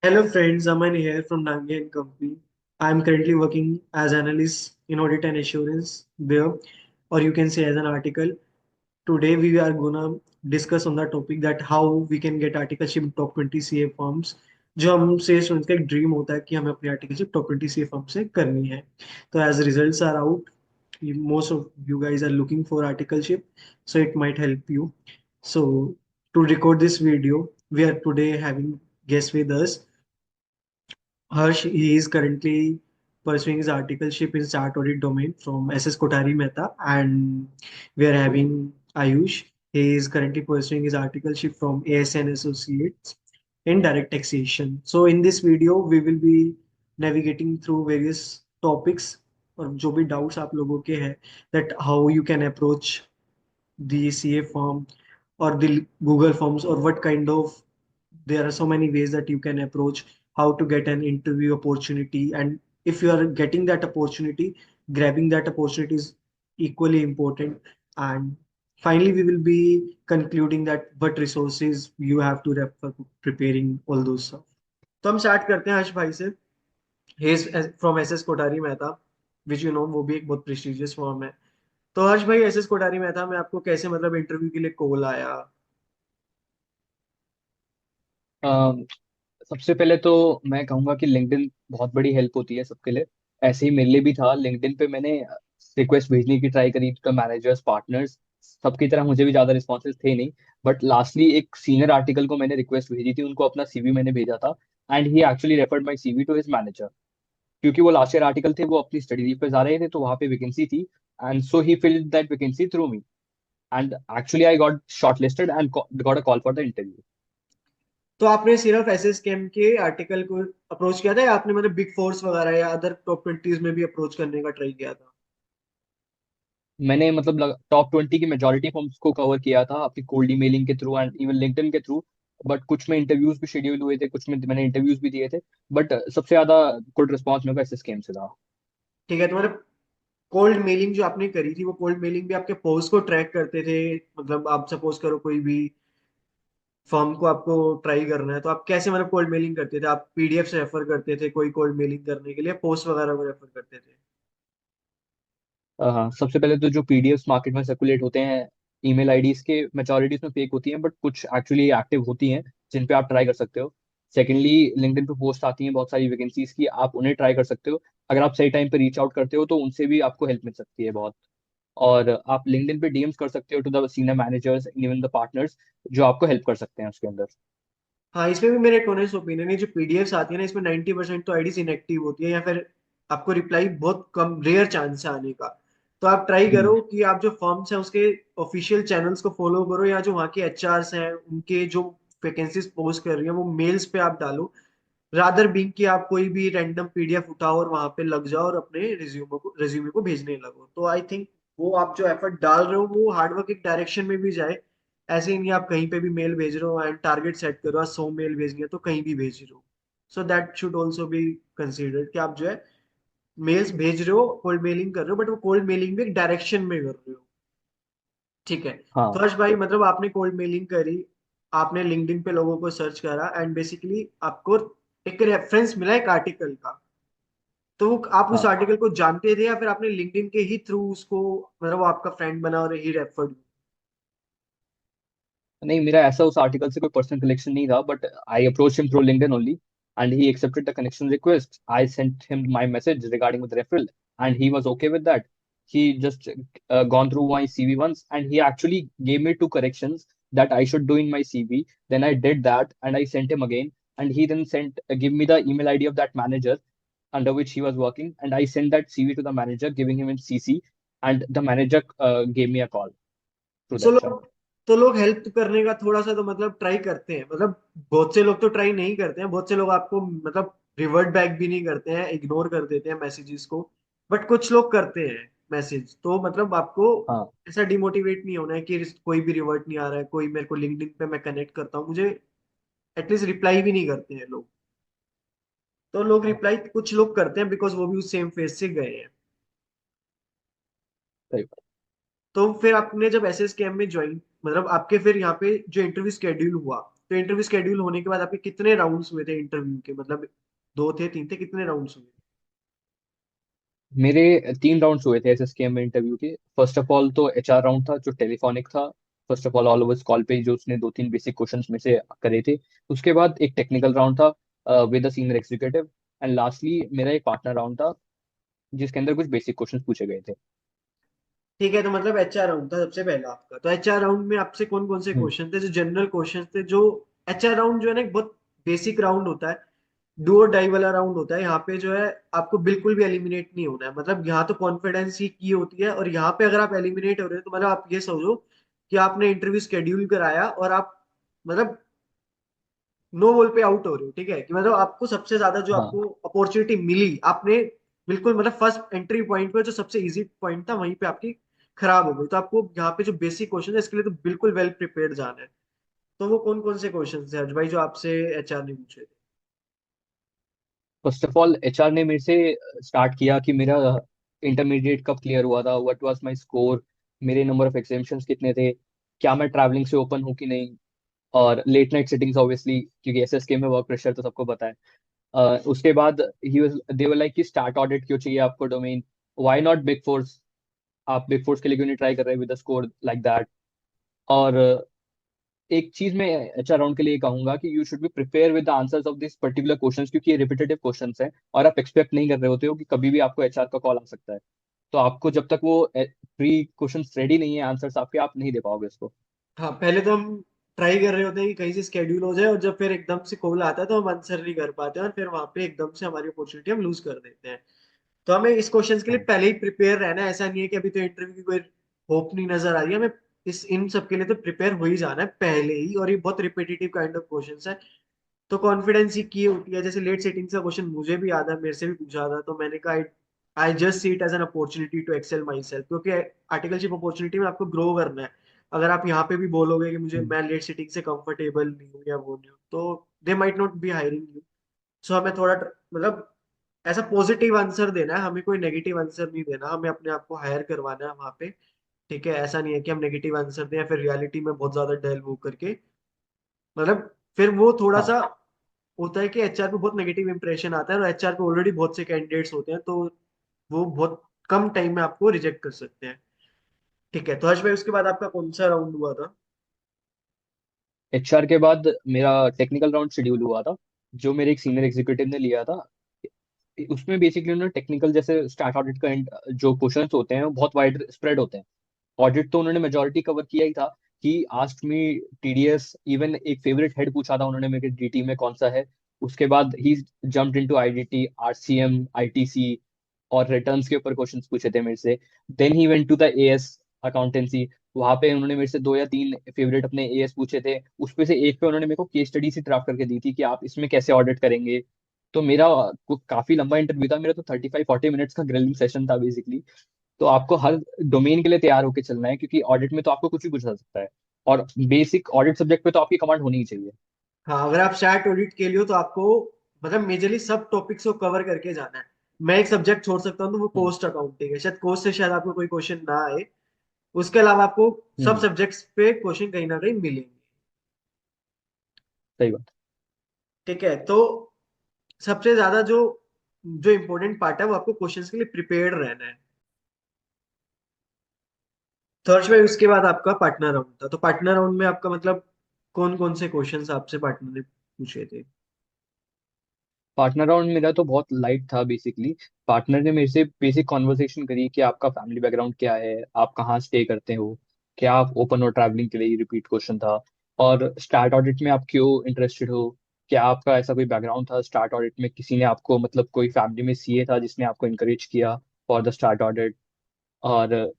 Hello friends, Aman here from Nange and Company. I am currently working as analyst in audit and assurance there, or you can say as an article. Today we are gonna discuss on the topic that how we can get articleship in top 20 CA firms. जो हमसे students का एक dream होता है कि हमें अपनी articleship top 20 CA firm से करनी है. तो as results are out, most of you guys are looking for articleship, so it might help you. So to record this video, we are today having guests with us. Harsh, he is currently pursuing his articleship in chart audit domain from SS Kothari Mehta, and we are having Ayush. He is currently pursuing his articleship from ASN Associates in direct taxation. So in this video, we will be navigating through various topics और जो भी doubts आप लोगों के हैं that how you can approach the CA form or the Google forms or what kind of there are so many ways that you can approach how to get an interview opportunity, and if you are getting that opportunity, grabbing that opportunity is equally important. And finally we will be concluding that what resources you have to refer for preparing all those stuff. तो हम start करते हैं हर्ष भाई से. He is from SS Kothari Mehta, which you know वो भी एक बहुत प्रेस्टिजियस फॉर्म है. तो हर्ष भाई, एसएस कोठारी मेहता में आपको कैसे मतलब इंटरव्यू के लिए कॉल आया? अम, सबसे पहले तो मैं कहूंगा कि लिंक्डइन बहुत बड़ी हेल्प होती है सबके लिए। ऐसे ही मेरे लिए भी था। लिंक्डइन पे मैंने रिक्वेस्ट भेजने की ट्राई करी तो मैनेजर्स पार्टनर्स सबकी तरह मुझे भी ज्यादा रिस्पॉन्सेज थे नहीं। बट लास्टली एक सीनियर आर्टिकल को मैंने रिक्वेस्ट भेजी थी, उनको अपना सीवी मैंने भेजा था and he actually referred my CV to his manager. क्योंकि वो लास्ट ईयर आर्टिकल थे, वो अपनी स्टडी लीव पे जा रहे थे तो वहाँ पे वैकेंसी थी and so he field that vacancy through me and actually I got short listed and got a call for the interview. तो आपने सिर्फ एसएस केम के आर्टिकल को अप्रोच किया था या आपने मतलब बिग फोर्स वगैरह या अदर टॉप 20s में भी अप्रोच करने का ट्राई किया था? मैंने मतलब टॉप 20 की मेजोरिटी फॉर्म्स को कवर किया था अपनी कोल्ड ईमेलिंग के थ्रू एंड इवन लिंक्डइन के थ्रू। बट कुछ में इंटरव्यूज भी शेड्यूल हुए थे, कुछ में मैंने इंटरव्यूज भी दिए थे। बट सबसे ज्यादा गुड रिस्पॉन्स मेरे को एसएस केम से था। ठीक है, तो मतलब कोल्ड मेलिंग जो आपने करी थी वो कोल्ड मेलिंग भी आपके पोस्ट को ट्रैक करते थे? मतलब आप सपोज करो कोई भी फर्म को आपको ट्राई करना है तो आप कैसे मतलब कोल्ड मेलिंग करते थे? आप पीडीएफ से रेफर करते थे कोई कोल्ड मेलिंग करने के लिए, पोस्ट वगैरह को रेफर करते थे? हाँ, सबसे पहले तो जो पीडीएफ मार्केट में सर्कुलेट होते हैं ईमेल आईडीज के, मेजोरिटी उसमें फेक होती हैं बट कुछ एक्चुअली एक्टिव होती हैं जिन पे आप ट्राई कर सकते हो। सेकेंडली, लिंक्डइन पे पोस्ट आती हैं बहुत सारी वैकेंसीज की, आप उन्हें ट्राई कर सकते हो। अगर आप सही टाइम पे रीच आउट करते हो तो उनसे भी आपको हेल्प मिल सकती है बहुत। और आप लिंक्डइन पे डीएम्स कर सकते हो to the senior managers, even the partners, जो आपको हेल्प कर सकते हैं उसके अंदर। हाँ, इसमें भी मेरे एक ऑनेस्ट ओपिनियन है, जो पीडीएफ आती है ना इसमें 90% तो आईडीज इनएक्टिव होती है या फिर आपको रिप्लाई बहुत कम, रेयर चांस है आने का. तो आप ट्राई हम्म। करो कि आप जो फर्म्स हैं उसके ऑफिशियल चैनल्स को फॉलो करो, या जो वहाँ के एचआरस हैं उनके जो वैकेंसीज पोस्ट कर रही हैं वो मेल्स पे आप डालो, रादर बीइंग कि आप कोई भी रैंडम पीडीएफ उठाओ और वहां पे लग जाओ और अपने रिज्यूमे को भेजने लगो. तो आई थिंक वो आप जो एफर्ट डाल रहे हो वो हार्डवर्क एक डायरेक्शन में भी जाए. ऐसे ही नहीं आप कहीं पे भी मेल भेज रहे हो एंड टारगेट सेट करो, आज 100 मेल भेजनी है तो कहीं भी भेज रहे हो. So that should also be considered कि आप जो है मेल्स भेज रहे हो, कोल्ड मेलिंग कर रहे हो, बट वो कोल्ड मेलिंग भी एक डायरेक्शन में कर रहे हो. ठीक है. तो हाँ। हर्ष भाई, मतलब आपने कोल्ड मेलिंग करी, आपने लिंक्डइन पे लोगों को सर्च करा एंड बेसिकली आपको एक रेफरेंस मिला एक आर्टिकल का. तो आप उस हाँ, आर्टिकल को जानते थे या फिर आपने लिंक्डइन के ही थ्रू उसको, मतलब वो आपका फ्रेंड बना और ही रेफर्ड? नहीं, मेरा ऐसा उस आर्टिकल से कोई पर्सनल कनेक्शन नहीं था but I approach him through LinkedIn only and he accepted the connection request. I sent him my message regarding with referral and he was okay with that. He just gone through my CV once and he actually gave me two corrections that I should do in my CV. Then I did that and I sent him again, and he then sent give me the email ID of that manager under which he was working, and I sent that CV to the manager giving him in CC, and the manager gave me a call through so that लोग chat. तो लोग help करने का थोड़ा सा तो मतलब try करते हैं, मतलब बहुत से लोग तो ट्राई नहीं करते हैं, बहुत से लोग आपको मतलब रिवर्ट बैक भी नहीं करते हैं, इग्नोर कर देते हैं मैसेजेस को. बट कुछ लोग करते हैं मैसेज, तो मतलब आपको हाँ। ऐसा डिमोटिवेट नहीं होना है कि कोई भी रिवर्ट नहीं आ रहा है, कोई मेरे को लिंक्डइन पे मैं कनेक्ट करता हूँ मुझे एटलीस्ट रिप्लाई भी नहीं करते हैं लोग. तो लोग रिप्लाई कुछ लोग करते हैं बिकॉज वो भी उस सेम फेज से गए हैं. सही बात। तो फिर आपने जब एसएस कैम्प में ज्वाइन, मतलब आपके फिर यहाँ पे जो इंटरव्यू स्केड्यूल हुआ तो इंटरव्यू शेड्यूल होने के बाद आपके कितने राउंड्स हुए थे इंटरव्यू के, मतलब दो थे, तीन थे, कितने राउंड्स हुए? मेरे 3 राउंड्स हुए थे एसएसकेएम में इंटरव्यू के। फर्स्ट ऑफ ऑल तो एचआर राउंड था जो टेलीफोनिक था। First of all over call पे जो उसने 2-3 बेसिक क्वेश्चंस में से करे थे। उसके बाद एक टेक्निकल राउंड था with a senior executive. And lastly मेरा एक पार्टनर राउंड था जिसके अंदर कुछ बेसिक क्वेश्चंस पूछे गए थे। ठीक है, तो मतलब एचआर राउंड था सबसे पहला आपका। तो एचआर राउंड में आपसे कौन कौन से हम्म। क्वेश्चन थे जो जनरल क्वेश्चन थे? जो एचआर राउंड जो है ना, एक बहुत बेसिक राउंड होता है, डू और डाई वाला राउंड होता है। यहाँ पे जो है आपको बिल्कुल भी एलिमिनेट नहीं होना है, मतलब यहाँ तो कॉन्फिडेंस ही की होती है। और यहाँ पे अगर आप एलिमिनेट हो रहे हो तो मतलब आप ये समझो कि आपने इंटरव्यू शेड्यूल कराया और आप मतलब नो बॉल पे आउट हो रहे हो। ठीक है, कि मतलब आपको सबसे ज्यादा जो हाँ। आपको अपॉर्चुनिटी मिली, आपने बिल्कुल मतलब फर्स्ट एंट्री पॉइंट पे जो सबसे इजी पॉइंट था वहीं पे आपकी खराब हो गई। तो आपको यहाँ पे जो बेसिक क्वेश्चन है इसके लिए तो बिल्कुल वेल प्रिपेयर्ड जाना है। तो वो कौन कौन से क्वेश्चन थे हर्ष भाई जो आपसे एचआर ने पूछे थे? फर्स्ट ऑफ ऑल एचआर ने मेरे से स्टार्ट किया कि मेरा इंटरमीडिएट कब क्लियर हुआ था, व्हाट वाज माय स्कोर, मेरे नंबर ऑफ एग्जामिनेशंस कितने थे, क्या मैं ट्रैवलिंग से ओपन हूँ कि नहीं, और लेट नाइट सिटिंग्स ऑब्वियसली क्योंकि एसएसके में वर्क प्रेशर तो सबको पता है। उसके बाद he was they were like कि स्टार्ट ऑडिट क्यों चाहिए आपको domain, why not big force, आप बिग फोर्स के लिए क्यों नहीं ट्राई कर रहे with a score like that. और एक चीज मैं एचआर राउंड के लिए कहूंगा कि you should be prepare with the answers of this particular questions क्योंकि ये रिपीटेटिव क्वेश्चंस हैं और आप एक्सपेक्ट नहीं कर रहे होते हो कि कभी भी आपको एचआर का कॉल आ सकता है। तो आपको जब तक वो प्री क्वेश्चंस रेडी नहीं है आंसर्स आपके, आप नहीं दे पाओगे उसको। हाँ, पहले तो हम ट्राई कर रहे होते हैं कि कहीं से स्केड्यूल हो जाए, और जब फिर एकदम से कॉल आता है तो हम आंसर नहीं कर पाते हैं, और फिर वहां पे एकदम से हमारी अपॉर्चुनिटी हम लूज कर देते हैं। तो हमें इस क्वेश्चंस के लिए हाँ। पहले ही प्रिपेयर रहना है। ऐसा नहीं है कि अभी तो इंटरव्यू की कोई होप नहीं नजर आ रही है हमें। इस इन सब के लिए तो प्रिपेयर हो ही जाना है पहले ही। और ये बहुत रिपीटेटिव काइंड ऑफ क्वेश्चंस है, तो कॉन्फिडेंस ही की होती है। जैसे लेट सेटिंग का क्वेश्चन मुझे भी याद है, मेरे से भी पूछा था, तो मैंने कहा I just see it as an opportunity to excel myself, क्योंकि आर्टिकलशिप अपॉर्चुनिटी में आपको ग्रो करना है। अगर आप यहाँ पे भी बोलोगे कि मुझे हम्म। मैं लेट सेटिंग से कंफर्टेबल नहीं हूँ या वो नहीं हूँ, तो they might not be hiring you. So हमें थोड़ा मतलब ऐसा पॉजिटिव आंसर देना है, हमें कोई नेगेटिव आंसर नहीं देना, हमें अपने आप को हायर करवाना है वहां पे। ठीक है, ऐसा नहीं है कि हम नेगेटिव आंसर दें या फिर रियलिटी में बहुत ज्यादा डेल वो करके, मतलब फिर वो थोड़ा हाँ। सा होता है कि एचआर पे बहुत नेगेटिव इंप्रेशन आता है, और एचआर पे ऑलरेडी बहुत से कैंडिडेट्स होते हैं, तो वो बहुत कम टाइम में आपको रिजेक्ट कर सकते हैं। ठीक है, तो हर्ष भाई उसके बाद आपका कौन सा राउंड हुआ था? एचआर के बाद मेरा टेक्निकल राउंड शेड्यूल हुआ था जो मेरे एक सीनियर एग्जीक्यूटिव ने लिया था। उसमें बेसिकली उन्होंने टेक्निकल जैसे स्टार्ट ऑडिट का जो क्वेश्चंस होते हैं वो बहुत वाइड स्प्रेड होते हैं। ऑडिट तो उन्होंने मेजोरिटी कवर किया ही था कि आस्क मी टीडीएस, इवन एक फेवरेट हेड पूछा था उन्होंने मेरे डीटी में कौन सा है। उसके बाद ही jumped into IDT, RCM, ITC और रिटर्न्स के ऊपर क्वेश्चंस पूछे थे मेरे से। देन ही went to the AS accountancy. वहां पे उन्होंने मेरे से 2 या 3 फेवरेट अपने एएस पूछे थे, उसपे से एक पे उन्होंने मेरे को केस स्टडी सी ड्राफ्ट करके दी थी कि आप इसमें कैसे ऑडिट करेंगे। तो मेरा काफी लंबा इंटरव्यू था, मेरा तो 35-40 मिनट्स का ग्रिलिंग सेशन था बेसिकली। तो आपको हर डोमेन के लिए तैयार होकर चलना है क्योंकि ऑडिट में तो आपको कुछ भी पूछा जा सकता है और बेसिक ऑडिट सब्जेक्ट पे तो आपकी कमांड होनी ही चाहिए। हाँ, अगर आप सैट ऑडिट के लिए हो तो आपको मतलब मेजरली सब टॉपिक्स को कवर करके जाना है। मैं एक सब्जेक्ट छोड़ सकता हूँ, तो वो हम्म। कोस्ट अकाउंटिंग है, शायद कोस्ट से शायद आपको कोई क्वेश्चन ना आए। उसके अलावा आपको सब हम्म। सब्जेक्ट्स पे क्वेश्चन कहीं ना कहीं मिलेंगे। सही बात। ठीक है, तो सबसे ज्यादा जो जो इम्पोर्टेंट पार्ट है वो आपको क्वेश्चंस के लिए प्रिपेयर्ड रहना है। थर्ड में उसके बाद आपका पार्टनर राउंड था। तो पार्टनर राउंड में आपका मतलब कौन कौन से क्वेश्चंस आपसे पार्टनर ने पूछे थे? पार्टनर राउंड मेरा तो बहुत लाइट था बेसिकली। पार्टनर ने मेरे से बेसिक कॉन्वर्सेशन करी कि आपका फैमिली बैकग्राउंड क्या है, आप कहाँ स्टे करते हो, क्या आप ओपन हो ट्रैवलिंग के लिए, रिपीट क्वेश्चन था। और स्टार्ट ऑडिट में आप क्यों इंटरेस्टेड हो, क्या आपका ऐसा कोई बैकग्राउंड था स्टार्ट ऑडिट में, किसी ने आपको मतलब कोई फैमिली में सीए था जिसने आपको इनकरेज किया फॉर द स्टार्ट ऑडिट। और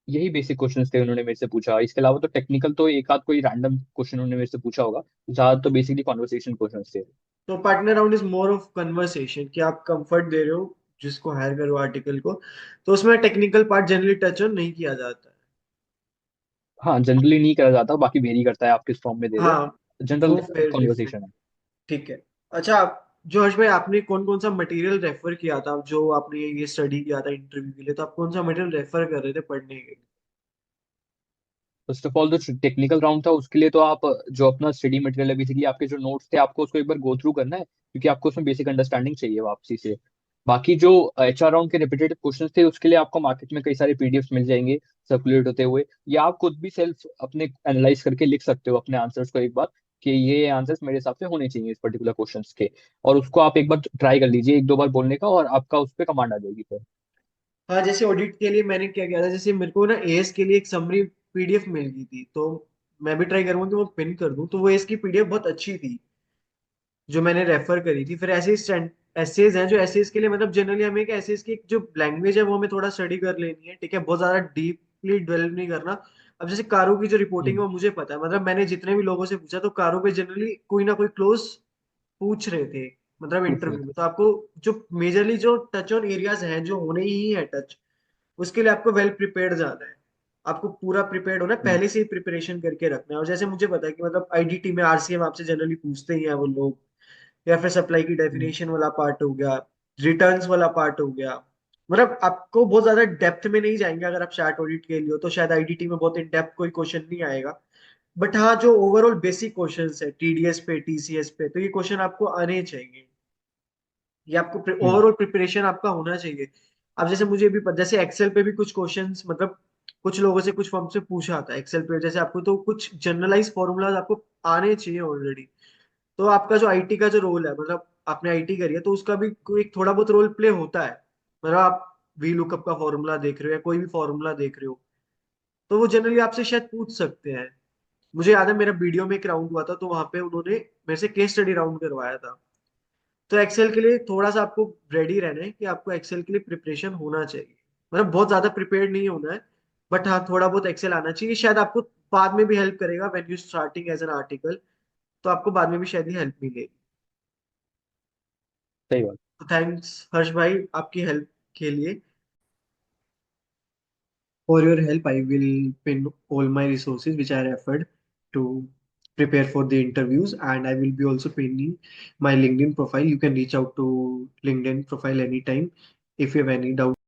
यही बेसिक क्वेश्चंस थे उन्होंने मेरे से पूछा। इसके अलावा तो टेक्निकल तो एक आध कोई रैंडम क्वेश्चन उन्होंने मेरे से पूछा होगा, ज्यादा तो बेसिकली कॉन्वर्सेशन क्वेश्चंस थे। तो partner round is more of conversation, कि आप कंफर्ट दे रहे हो जिसको हायर करो आर्टिकल को, तो उसमें technical part generally touch on नहीं किया जाता है। हाँ, जनरली नहीं करा जाता, बाकी वेरी करता है आप किस फॉर्म में दे रहे हो। हाँ, जनरल वो फिर डिफरेंट। कॉन्वर्सेशन है। ठीक है। अच्छा, जो हर्ष भाई आपने कौन कौन सा मटेरियल रेफर किया था जो आपने ये स्टडी किया था इंटरव्यू के लिए, तो आप कौन सा मटेरियल रेफर कर रहे थे पढ़ने के लिए? फर्स्ट ऑफ ऑल जो टेक्निकल राउंड था उसके लिए तो आप जो अपना स्टडी मटेरियल है, बेसिकली आपके जो नोट्स थे, आपको उसको एक बार गो थ्रू करना है, क्योंकि आपको उसमें बेसिक अंडरस्टैंडिंग चाहिए वापसी से। बाकी जो HR राउंड के रिपीटेड क्वेश्चन थे उसके लिए आपको मार्केट में कई सारे पीडीएफ मिल जाएंगे सर्कुलेट होते हुए, या आप खुद भी सेल्फ अपने एनालाइज करके लिख सकते हो अपने आंसर्स को एक बार, कि ये आंसर्स मेरे हिसाब से होने चाहिए इस पर्टिकुलर क्वेश्चंस के। और उसको आप एक बार ट्राई कर लीजिए, एक दो बार बोलने का, और आपका उस पर कमांड आ जाएगी फिर। हाँ, जैसे ऑडिट के लिए मैंने क्या किया था, जैसे मेरे को ना एएस के लिए एक समरी पीडीएफ मिल गई थी, तो मैं भी ट्राई करूंगा कि वो पिन कर दूं। तो वो एएस की पीडीएफ बहुत अच्छी थी जो मैंने रेफर करी थी। फिर ऐसे एसेज हैं जो एसेज के लिए, मतलब जनरली हमें एसेज की जो लैंग्वेज है वो हमें थोड़ा स्टडी कर लेनी है, ठीक है, बहुत ज्यादा डीपली डेवलप नहीं करना। अब जैसे कारों की जो रिपोर्टिंग है हम्म। वो मुझे पता है, मतलब मैंने जितने भी लोगों से पूछा तो कारों पे जनरली कोई ना कोई क्लोज पूछ रहे थे, मतलब पूछ रहे इंटरव्यू थे। में। तो आपको जो मेजरली जो टच ऑन एरियाज हैं जो होने ही है टच, उसके लिए आपको वेल प्रिपेयर्ड जाना है। आपको पूरा प्रिपेयर्ड होना है, हम्म। पहले से ही प्रिपरेशन करके रखना है। और जैसे मुझे पता है कि मतलब आईडीटी में आरसीएम आपसे जनरली पूछते ही हैं वो लोग, या फिर सप्लाई की हम्म। डेफिनेशन वाला पार्ट हो गया, रिटर्न्स वाला पार्ट हो गया। मतलब आपको बहुत ज्यादा डेप्थ में नहीं जाएंगे अगर आप चार्ट ऑडिट के लिए हो, तो शायद आईडीटी में बहुत इन डेप्थ कोई क्वेश्चन नहीं आएगा। बट हाँ, जो ओवरऑल बेसिक क्वेश्चंस है टीडीएस पे, टीसीएस पे, तो ये क्वेश्चन आपको आने चाहिए। ये आपको हम्म। ओवरऑल प्रिपरेशन आपका होना चाहिए। अब जैसे मुझे भी जैसे एक्सेल पे भी कुछ क्वेश्चंस, मतलब कुछ लोगों से कुछ फॉर्म से पूछा था एक्सेल पे, जैसे आपको तो कुछ जनरलाइज फॉर्मूलाज आपको आने चाहिए ऑलरेडी। तो आपका जो आईटी का जो रोल है, मतलब आपने आईटी करी है तो उसका भी कोई एक थोड़ा बहुत रोल प्ले होता है। मतलब आप वी लुकअप का फॉर्मूला देख रहे हो या कोई भी फॉर्मूला देख रहे हो, तो वो जनरली आपसे शायद पूछ सकते हैं। मुझे याद है मेरा वीडियो में एक राउंड हुआ था, तो वहां पे उन्होंने मेरे से केस स्टडी राउंड करवाया था। तो एक्सेल के लिए थोड़ा सा आपको रेडी रहना है कि आपको एक्सेल के लिए प्रिपरेशन होना चाहिए। मतलब बहुत ज्यादा प्रिपेयर्ड नहीं होना है, बट हाँ थोड़ा बहुत एक्सेल आना चाहिए। शायद आपको बाद में भी हेल्प करेगा when you starting as an article, तो आपको बाद में भी शायद ही हेल्प मिलेगी। सही बात। तो थैंक्स हर्ष भाई आपकी हेल्प के लिए। For your help, I will pin all my resources which I referred to prepare for the interviews, and I will be also pinning my LinkedIn profile. You can reach out to LinkedIn profile anytime if you have any doubt.